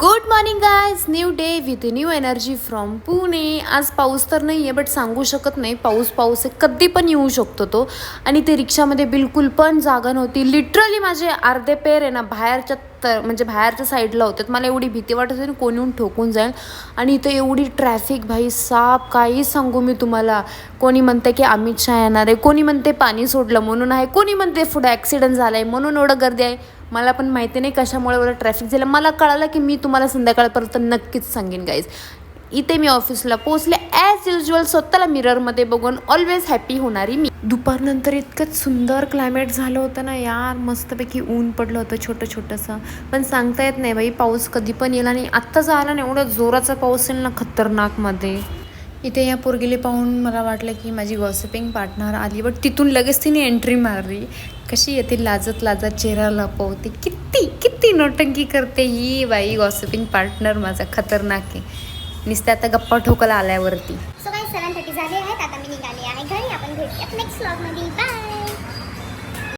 Good morning guys, new day with new energy from Pune. आज पाऊस तर नाही आहे, बट सांगू शकत नाही. पाऊस आहे, कधी पण येऊ शकतो तो. आणि ते रिक्षामध्ये बिलकुल पण जागा नव्हती. लिटरली माझे अर्धे पेर आहे ना म्हणजे बाहेरच्या साईडला होते. मला एवढी भीती वाटत होती कोणी येऊन ठोकून जाईल. आणि इथं एवढी ट्रॅफिक भाई साप, काही सांगू मी तुम्हाला. कोणी म्हणते की अमित शहा येणार आहे, कोणी म्हणते पाणी सोडलं म्हणून आहे, कोणी म्हणते पुढे ॲक्सिडेंट झाला आहे म्हणून एवढं गर्दी आहे. मला पण माहिती नाही कशामुळे एवढं ट्रॅफिक झालं. मला कळालं की मी तुम्हाला संध्याकाळपर्यंत नक्कीच सांगेन गाईज. इथे मी ऑफिसला पोहोचले ॲज युजल. स्वतःला मिररमध्ये बघून ऑलवेज हॅपी होणारी मी. दुपारनंतर इतकंच सुंदर क्लायमेट झालं होतं ना यार, मस्तपैकी ऊन पडलं होतं छोटंसं. पण सांगता येत नाही बाई, पाऊस कधी पण येला नाही. आत्ताच आला ना, एवढा जोराचा पाऊस येईल ना खतरनाकमध्ये. इथे या पोरगीले पाहून मला वाटलं की माझी गॉसिपिंग पार्टनर आली, बट तिथून लगेच तिने एंट्री मारली. कशी येते लाजत चेहरा लपवते, किती नोटंकी करते ही बाई. गॉसिपिंग पार्टनर माझा खतरनाक आहे. नुसतं आता गप्पा ठोकायला आल्यावरती. सो काही 7:30 झाले आहेत. आता मी निघाले आहे घरी. आपण भेटूयात नेक्स्ट व्लॉगमध्ये. बाय.